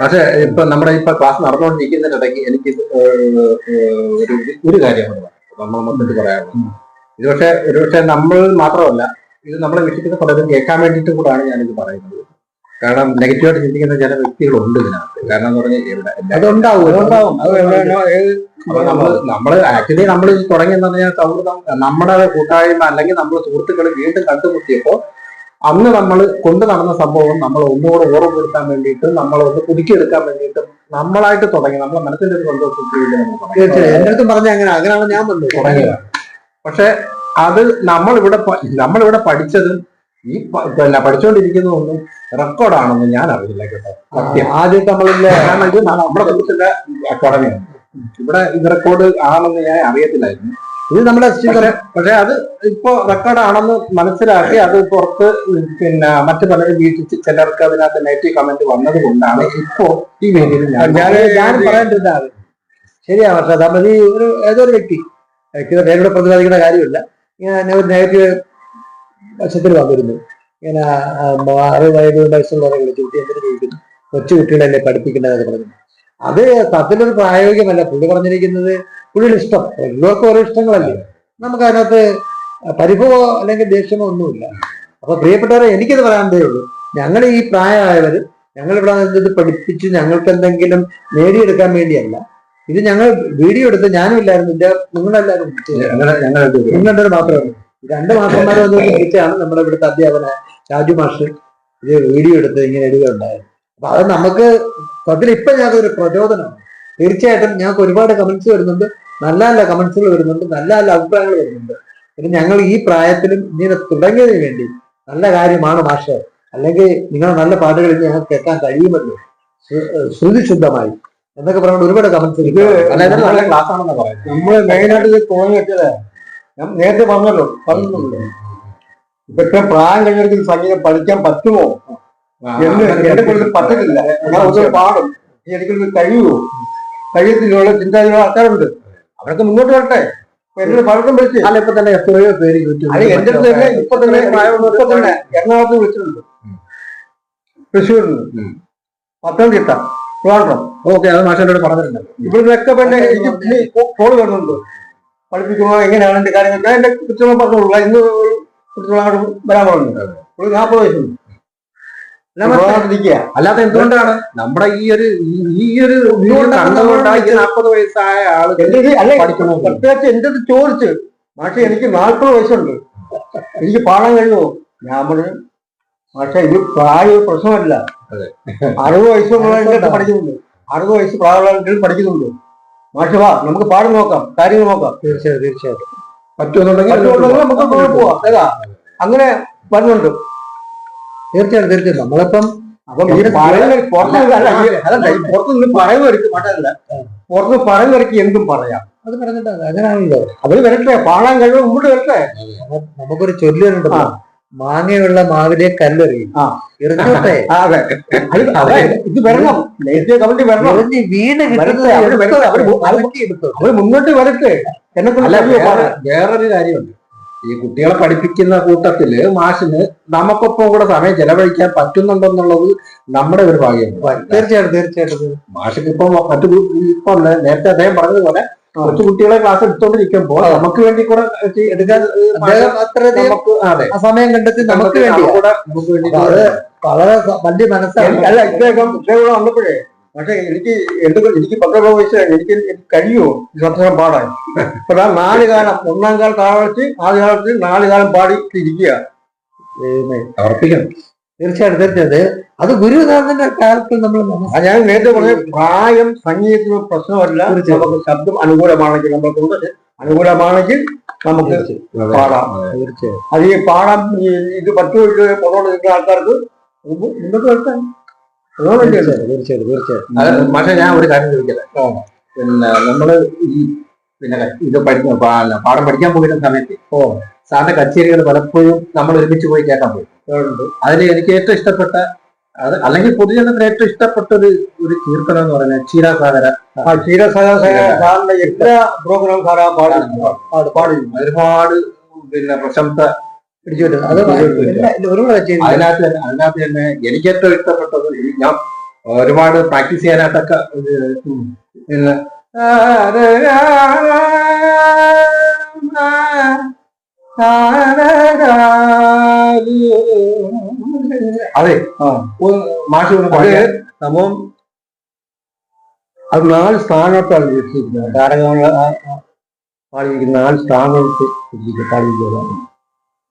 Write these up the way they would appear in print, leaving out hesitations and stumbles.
പക്ഷെ ഇപ്പൊ നമ്മുടെ ക്ലാസ് നടന്നുകൊണ്ടിരിക്കുന്നതിനിടയ്ക്ക് എനിക്ക് ഒരു കാര്യം നമ്മൾ മൊത്തത്തിൽ പറയാനുള്ളത്. ഇത് ഒരുപക്ഷെ നമ്മൾ മാത്രമല്ല, ഇത് നമ്മളെ വീട്ടിൽ പലരും കേൾക്കാൻ വേണ്ടിയിട്ട് കൂടാണ് ഞാനിത് പറയുന്നത്. കാരണം നെഗറ്റീവായിട്ട് ചിന്തിക്കുന്ന ചില വ്യക്തികളുണ്ട് ഇതിനകത്ത്. കാരണം എന്ന് പറഞ്ഞാൽ അതുണ്ടാവും. നമ്മള് ആക്ച്വലി നമ്മൾ തുടങ്ങിയെന്ന് പറഞ്ഞാൽ സൗഹൃദം, നമ്മുടെ കൂട്ടായ്മ അല്ലെങ്കിൽ നമ്മുടെ സുഹൃത്തുക്കൾ വീണ്ടും കണ്ടുമുട്ടിയപ്പോ അന്ന് നമ്മൾ കൊണ്ടു നടന്ന സംഭവം നമ്മൾ ഒന്നുകൂടെ ഓർമ്മപ്പെടുത്താൻ വേണ്ടിയിട്ട്, നമ്മളൊന്ന് പുതുക്കിയെടുക്കാൻ വേണ്ടിയിട്ട് നമ്മളായിട്ട് തുടങ്ങി. നമ്മളെ മനസ്സിന്റെ ഒരു സന്തോഷത്തിന് വേണ്ടി എന്റെ പറഞ്ഞ അങ്ങനെയാണ് ഞാൻ തുടങ്ങിയതാണ്. പക്ഷെ അത് നമ്മളിവിടെ പഠിച്ചതും ഈ പഠിച്ചുകൊണ്ടിരിക്കുന്നതൊന്നും റെക്കോർഡാണെന്ന് ഞാൻ അറിയില്ല കേട്ടോ. ആദ്യം നമ്മളില്ല, കാരണം ഇത് നമ്മുടെ കുടുംബത്തിന്റെ അക്കാഡമിയാണ്. ഇവിടെ ഇത് റെക്കോർഡ് ആണെന്ന് ഞാൻ അറിയത്തില്ലായിരുന്നു. ഇത് നമ്മുടെ പക്ഷെ അത് ഇപ്പോ റെക്കോർഡാണെന്ന് മനസ്സിലാക്കി അത് പുറത്ത് മറ്റു പലരും വീട്ടിൽ ചിലർക്ക് അതിനകത്ത് നെഗറ്റീവ് കമന്റ് വന്നത് കൊണ്ടാണ് ഇപ്പോ ഈ വേദിയിൽ ഞാൻ പറയാണ്ടിരുന്നത്. ശരിയാ, പക്ഷെ നമ്മൾ ഈ ഏതൊരു വ്യക്തി നേരിടെ പ്രതിപാദിക്കുന്ന കാര്യമില്ല. ഇങ്ങനെ ഒരു നെഗറ്റീവ് വശത്തിൽ വന്നിരുന്നു. ഇങ്ങനെ 60 വയസ്സുള്ളവരെ വിളിച്ച് കുട്ടി എന്തിനു ചോദിക്കുന്നു, കൊച്ചു കുട്ടികളല്ലേ പഠിപ്പിക്കേണ്ടതെന്ന് പറഞ്ഞു. അത് സത്യത്തിലൊരു പ്രായോഗികമല്ല. പുള്ളി പറഞ്ഞിരിക്കുന്നത് പുള്ളിയുടെ ഇഷ്ടം. എല്ലാവർക്കും ഓരോ ഇഷ്ടങ്ങളല്ലേ. നമുക്ക് അതിനകത്ത് പരിഭവോ അല്ലെങ്കിൽ ദേഷ്യമോ ഒന്നുമില്ല. അപ്പൊ പ്രിയപ്പെട്ടവരെ, എനിക്കത് പറയാനേ ഉള്ളൂ. ഞങ്ങൾ ഈ പ്രായമായവർ ഞങ്ങളിവിടെ ഇത് പഠിപ്പിച്ച് ഞങ്ങൾക്ക് എന്തെങ്കിലും നേടിയെടുക്കാൻ വേണ്ടിയല്ല. ഇത് ഞങ്ങൾ വീഡിയോ എടുത്ത് ഞാനും ഇല്ലായിരുന്നു, നിങ്ങളെല്ലാവരും നിങ്ങളുടെ മാത്രമേ 2 മാസന്മാരെ വന്ന് വിളിച്ചാണ് നമ്മുടെ ഇവിടുത്തെ അധ്യാപന രാജു മാഷ് ഇത് വീഡിയോ എടുത്ത് ഇങ്ങനെ ഇടുകയുണ്ടായത്. അപ്പൊ അത് നമുക്ക് സത്യത്തിൽ ഇപ്പൊ ഞങ്ങൾക്ക് ഒരു പ്രചോദനമാണ്. തീർച്ചയായിട്ടും ഞങ്ങൾക്ക് ഒരുപാട് കമന്റ്സ് വരുന്നുണ്ട്, നല്ല നല്ല കമന്റ്സുകൾ വരുന്നുണ്ട്, നല്ല നല്ല അഭിപ്രായങ്ങൾ വരുന്നുണ്ട്. പിന്നെ ഞങ്ങൾ ഈ പ്രായത്തിലും ഇങ്ങനെ തുടങ്ങിയതിന് വേണ്ടി നല്ല കാര്യമാണ് മാഷ്, അല്ലെങ്കിൽ നിങ്ങളുടെ നല്ല പാട്ടുകൾ ഞങ്ങൾക്ക് കേൾക്കാൻ കഴിയുമല്ലോ ശ്രുതിശുദ്ധമായി എന്നൊക്കെ പറഞ്ഞുകൊണ്ട് ഒരുപാട് കമന്റ്സ്. നല്ല ക്ലാസ് ആണെന്ന് പറയുന്നത്. നമ്മൾ മെയിനായിട്ട് ഇത് തുടങ്ങി വെച്ചത് ഞാൻ നേരത്തെ പറഞ്ഞിട്ടുണ്ട്. ഇപ്പൊ പ്രായം കഴിഞ്ഞവർക്ക് സംഗീതം പഠിക്കാൻ പറ്റുമോ എന്ന് എന്റെ കൂടുതൽ പറ്റത്തില്ല. ഞാൻ ഒന്നും പാടും, എനിക്കൊരു കഴിയത്തിലുള്ള ചിന്താഗതിയുള്ള ആൾക്കാരുണ്ട്. അവരൊക്കെ മുന്നോട്ട് വരട്ടെ. എന്നോട് പലർക്കും വിളിച്ച് ഇപ്പൊ തന്നെ എത്രയോ പേര് എന്റെ അടുത്ത് തന്നെ ഇപ്പൊ തന്നെ എറണാകുളത്ത് വിളിച്ചിട്ടുണ്ട്, തൃശ്ശൂരിൽ നിന്ന്, പത്തനംതിട്ട, ട്രിവാൻഡ്രം. ഓക്കെ, അത് മാഷോട് പറഞ്ഞിട്ടുണ്ട്. ഇവിടുന്നൊക്കെ പിന്നെ എനിക്ക് ഫോൺ വരുന്നുണ്ട്. പഠിപ്പിക്കുമ്പോൾ എങ്ങനെയാണ് എന്റെ കാര്യങ്ങൾ ഞാൻ എന്റെ കുറ്റങ്ങൾ പറഞ്ഞോളൂ. ഇന്ന് കുറ്റങ്ങളോട് വരാൻ പറഞ്ഞു. 40 വയസ്സുണ്ട്. അല്ലാതെ എന്തുകൊണ്ടാണ് നമ്മുടെ ഈ ഒരു 40 വയസ്സായ ആള് പ്രത്യേകിച്ച് എന്റെ അടുത്ത് ചോദിച്ച്, പക്ഷെ എനിക്ക് 40 വയസ്സുണ്ട്, എനിക്ക് പാടാൻ കഴിയുമോ? ഞാൻ പറഞ്ഞു, പക്ഷെ ഇത് പ്രായ പ്രശ്നമല്ല. 60 വയസ്സുള്ള പഠിക്കുന്നുണ്ട്, 60 വയസ്സ് പ്രായമുള്ള പഠിക്കുന്നുണ്ട്. മാഷ് വാ, നമുക്ക് പാടി നോക്കാം, കാര്യങ്ങൾ നോക്കാം. തീർച്ചയായിട്ടും പറ്റുമെന്നുണ്ടെങ്കിൽ നമുക്ക് പോവാം. അങ്ങനെ വരുന്നുണ്ട്. തീർച്ചയായിട്ടും നമ്മളിപ്പം പുറത്തുനിന്ന് പറയുന്നവർക്ക് പാട്ടല്ല, പുറത്ത് പറയുന്നവർക്ക് എന്തും പറയാം. അത് പറഞ്ഞിട്ട് അങ്ങനെയാണല്ലോ. അവര് വരട്ടെ, പാടാൻ കഴിവ് മുമ്പോട്ട് വരട്ടെ. നമുക്കൊരു ചൊല്ലുണ്ട്, മാങ്ങയുള്ള മാവിലെ കല്ലെറിയും ഇറങ്ങട്ടെ. ഇത് വരണം, കമന്റ് വരണം, വീട് അവര് മുന്നോട്ട് വരട്ടെ. വേറൊരു കാര്യമുണ്ട്, ഈ കുട്ടികളെ പഠിപ്പിക്കുന്ന കൂട്ടത്തില് മാഷിന് നമുക്കൊപ്പം കൂടെ സമയം ചെലവഴിക്കാൻ പറ്റുന്നുണ്ടെന്നുള്ളത് നമ്മുടെ ഒരു ഭാഗ്യമാണ്. തീർച്ചയായിട്ടും മാഷിന് ഇപ്പൊ നേരത്തെ അദ്ദേഹം പറഞ്ഞതുപോലെ കൊച്ചു കുട്ടികളെ ക്ലാസ് എടുത്തോണ്ടിരിക്കുമ്പോൾ നമുക്ക് വേണ്ടി കൂടെ എടുക്കാൻ സമയം കണ്ടെത്തി നമുക്ക് വേണ്ടി വളരെ വലിയ മനസ്സാണ്. അല്ല, ഇദ്ദേഹം വന്നപ്പോഴേ, പക്ഷെ എനിക്ക് 12 വയസ്സായി, എനിക്ക് കഴിയുമോ ഈ സംസാരം പാടാൻ? ഇപ്പൊ 4 കാലം 1-ാം കാലം താഴ്ച ആദ്യ കാലത്തിൽ 4 കാലം പാടി ഇരിക്കുക. സമർപ്പിക്കണം. തീർച്ചയായിട്ടും അത് ഗുരുനാഥന്റെ കാലത്ത് നമ്മൾ ഞാൻ നേരത്തെ പറഞ്ഞ പ്രായം സംഗീതത്തിന് പ്രശ്നമല്ല. നമുക്ക് ശബ്ദം അനുകൂലമാണെങ്കിൽ, നമ്മൾക്ക് അനുകൂലമാണെങ്കിൽ നമുക്ക് പാടാം. തീർച്ചയായും അത് ഈ പാടാം. ഇത് 10 വയസ്സ് പുറത്തോട്ട് നിൽക്കുന്ന ആൾക്കാർക്ക് മുന്നോട്ട് വെക്കാൻ തീർച്ചയായിട്ടും. പക്ഷെ ഞാൻ ഒരു കാര്യം ചോദിക്കട്ടെ, നമ്മള് ഇത് പാഠം പഠിക്കാൻ പോയിരുന്ന സമയത്ത് സാറിന്റെ കച്ചേരികൾ പലപ്പോഴും നമ്മൾ ഒരുമിച്ച് പോയി കേൾക്കാൻ പോയി. അതിൽ എനിക്ക് ഏറ്റവും ഇഷ്ടപ്പെട്ട അല്ലെങ്കിൽ പൊതുജനത്തിന് ഏറ്റവും ഇഷ്ടപ്പെട്ട ഒരു കീർത്തനം എന്ന് പറയുന്നത് ക്ഷീരസാഗര. സാറിന്റെ എല്ലാ പ്രോഗ്രാം സാറാ പാടി ഒരുപാട് പ്രശംസ പിടിച്ചു വരുന്നത്. അതിനകത്ത് തന്നെ എനിക്ക് ഏറ്റവും ഇഷ്ടപ്പെട്ടത്, ഞാൻ ഒരുപാട് പ്രാക്ടീസ് ചെയ്യാനായിട്ടൊക്കെ പിന്നെ അതെ മാഷ് സംഭവം അത് 4 സ്ഥാനത്താണ് വെച്ചിരിക്കുന്നത്. താരകങ്ങൾ പാടിയിരിക്കുന്ന 4 സ്ഥാനത്ത് പാടിയിരിക്കുന്നതാണ്.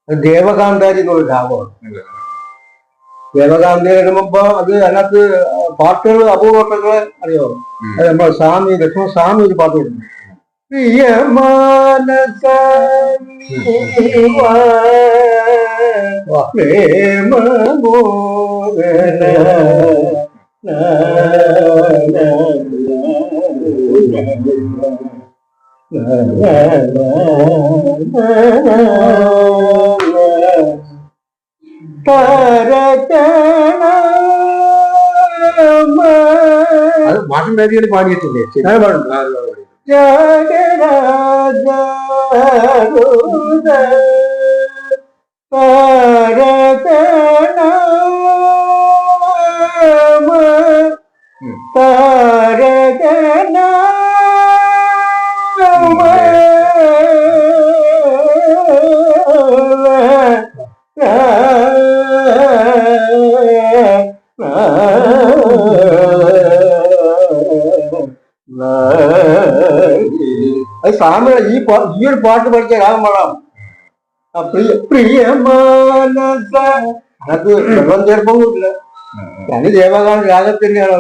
അത് ദേവകാന്താരി എന്നുള്ള രാഗമാണ്. ദേവകാന്താരി വരുമ്പോ അത് അതിനകത്ത് പാട്ടുകൾ അപൂർവട്ടങ്ങളെ അറിയോ? അത് നമ്മൾ സ്വാമി ലക്ഷ്മണ സ്വാമി ഒരു പാട്ട് കൊടുക്കുന്നു. അത് മാഷൻ വേദിയിൽ പാടിയിട്ടില്ലേ? അത് സ്വാമിയുടെ ഈ ഒരു പാട്ട് പഠിച്ച രാഗം പാടാം. പ്രിയമാനസ അത് വെള്ളം ചേർപ്പൊന്നുമില്ല. ഞാൻ ദേവകാന്ത രാഗത്തിന്റെയാണ്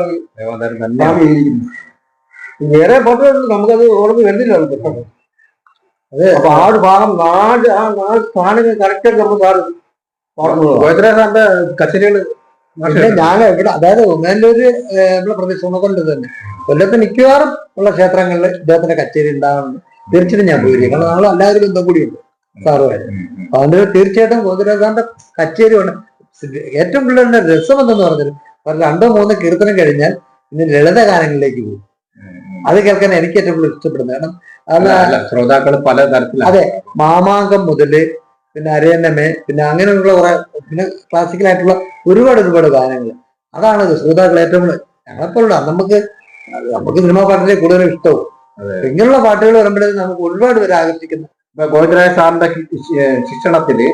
സ്വാമി എഴുതിയിരിക്കുന്നത്. വേറെ പാട്ടുകളുണ്ട്, നമുക്കത് ഓർമ്മ വരുന്നില്ല. അതെ, അപ്പൊ ആ ഒരു ഭാഗം 4 സ്ഥാനങ്ങൾ കറക്റ്റായിട്ട് നമുക്ക് ഗോവിന്ദരാജന്റെ കച്ചേരികൾ ഞാൻ ഇവിടെ, അതായത് ഒന്നല്ലൊരു നമ്മുടെ പ്രദേശം കൊണ്ട് തന്നെ കൊല്ലത്ത് മിക്കവാറും ഉള്ള ക്ഷേത്രങ്ങളിൽ ഇദ്ദേഹത്തിന്റെ കച്ചേരി ഉണ്ടാകുന്നു. തീർച്ചയായിട്ടും ഞാൻ പോയിരിക്കും. കാരണം നമ്മൾ എല്ലാവരും ബന്ധം കൂടിയുണ്ട് സാറുമായിട്ട്. അപ്പൊ അതുകൊണ്ട് തീർച്ചയായിട്ടും ഗോവിന്ദരാജന്റെ കച്ചേരി ഉണ്ട്. ഏറ്റവും കൂടുതൽ രസം എന്തെന്ന് പറഞ്ഞാൽ 2 3 കീർത്തനം കഴിഞ്ഞാൽ ഇന്ന് ലളിത ഗാനങ്ങളിലേക്ക് പോകും. അത് കേൾക്കാൻ എനിക്ക് ഏറ്റവും കൂടുതൽ ഇഷ്ടപ്പെടുന്നത്. കാരണം ശ്രോതാക്കൾ പല തരത്തിലാണ്. അതെ, മാമാങ്കം മുതല് പിന്നെ അരയന്നമേ പിന്നെ അങ്ങനെയുള്ള കുറെ പിന്നെ ക്ലാസിക്കലായിട്ടുള്ള ഒരുപാട് ഗാനങ്ങൾ. അതാണ് ശ്രോതാക്കൾ ഏറ്റവും കൂടുതൽ ഞങ്ങളെപ്പോലുള്ള നമുക്ക് സിനിമാ പാട്ടിനെ കൂടുതൽ ഇഷ്ടവും. ഇങ്ങനെയുള്ള പാട്ടുകൾ വരുമ്പോഴേക്കും നമുക്ക് ഒരുപാട് പേര് ആകർഷിക്കുന്നു. ഇപ്പൊ ഗോവിന്ദരാജ സാറിന്റെ ശിക്ഷണത്തില്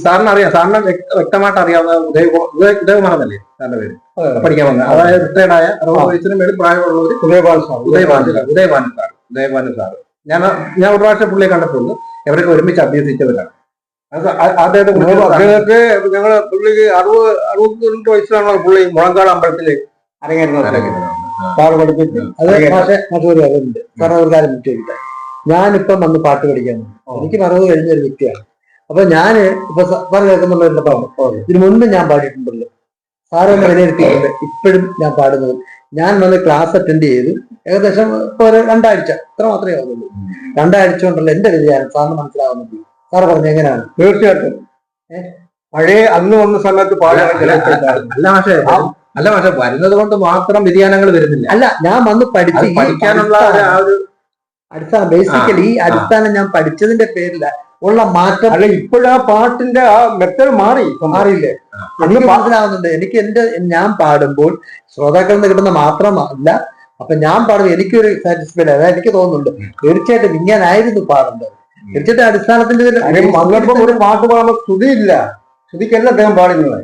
സാറിന് അറിയാം, സാറിന് വ്യക്തമായിട്ട് അറിയാവുന്ന ഉദയകുമാറന്നല്ലേ സാറിന്റെ പേര് പഠിക്കാൻ വന്നത്. അതായത് റിട്ടയർഡായ 60 വയസ്സിന് മേളിൽ പ്രായമുള്ളവര് ഉദയഭാനു സാർ. ഞാൻ ഒരു പ്രാവശ്യം പുള്ളിയെ കണ്ടിട്ടുണ്ട്. ഇവരൊക്കെ ഒരുമിച്ച് അഭ്യസിച്ചവരാണ്. അദ്ദേഹത്തെ ഞങ്ങള് പുള്ളിക്ക് 62 വയസ്സിലാണല്ലോ പുള്ളി മുളങ്കാട് അമ്പലത്തില് അരങ്ങേറുന്നത്. സാറ് പഠിപ്പിച്ചു. അത് മറ്റൊരു കാര്യമുണ്ട്. സാറ് ഒരു കാര്യം വിട്ടുകിട്ടെ, ഞാനിപ്പം വന്ന് പാട്ട് പഠിക്കാൻ എനിക്ക് 60 കഴിഞ്ഞ ഒരു വ്യക്തിയാണ്. അപ്പൊ ഞാന് ഇപ്പൊ സാറ് കേൾക്കുന്നുള്ള എന്റെ പാടും ഇതിനു മുൻപ് ഞാൻ പാടിയിട്ടുണ്ടല്ലോ. സാറ് എന്നെ വിലയിരുത്തിയിട്ടുണ്ട്. ഇപ്പോഴും ഞാൻ പാടുന്നത്, ഞാൻ വന്ന് ക്ലാസ് അറ്റൻഡ് ചെയ്തു ഏകദേശം ഇപ്പൊ ഒരു 2 ആഴ്ച ഇത്ര മാത്രമേ ആവുന്നുള്ളൂ. 2 ആഴ്ച കൊണ്ടല്ലോ എന്റെ വ്യതിയാനം സാറിന് മനസ്സിലാവുന്നുണ്ട്. സാറ് പറഞ്ഞു എങ്ങനെയാണ്? തീർച്ചയായിട്ടും പഴയ അന്ന് വന്ന സമയത്ത് പാടാൻ അല്ല പക്ഷെ വരുന്നത് കൊണ്ട് മാത്രം വ്യതിയാനങ്ങൾ വരുന്നില്ല. അല്ല, ഞാൻ വന്ന് പഠിക്കാനുള്ള ആ ഒരു അടിസ്ഥാനം, ബേസിക്കലി ഈ അടിസ്ഥാനം ഞാൻ പഠിച്ചതിന്റെ പേരില ഉള്ള മാറ്റം. അല്ല, ഇപ്പോഴാ പാട്ടിന്റെ ആ മെത്തേഡ് മാറിയില്ലേ? എനിക്ക് മനസ്സിലാവുന്നുണ്ട്. എനിക്ക് ഞാൻ പാടുമ്പോൾ ശ്രോതാക്കളിൽ നിന്ന് കിട്ടുന്ന മാത്രമല്ല, അപ്പൊ ഞാൻ പാടുമ്പോൾ എനിക്കൊരു സാറ്റിസ്ഫൈഡ്, അതായത് എനിക്ക് തോന്നുന്നുണ്ട് തീർച്ചയായിട്ടും ഇങ്ങനായിരുന്നു പാടേണ്ടത്. തീർച്ചയായിട്ടും അടിസ്ഥാനത്തിന്റെ വന്നപ്പോ ഒരു പാട്ട് പാടുമ്പോൾ ശ്രുതിയില്ല, ശ്രുതിക്കല്ല അദ്ദേഹം പാടുന്നത്.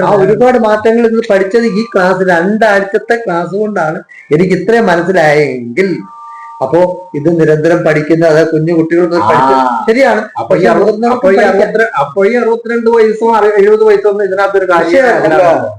ആ ഒരുപാട് മാറ്റങ്ങൾ ഇന്ന് പഠിച്ചത് ഈ ക്ലാസ് 2 ആഴ്ചത്തെ ക്ലാസ് കൊണ്ടാണ് എനിക്ക് ഇത്രയും മനസ്സിലായെങ്കിൽ. അപ്പോ ഇത് നിരന്തരം പഠിക്കുന്ന, അതായത് കുഞ്ഞു കുട്ടികൾ ശരിയാണ്. അപ്പൊ ഈ 62 വയസ്സും 70 വയസ്സൊന്നും ഇതിനകത്തൊരു കാര്യം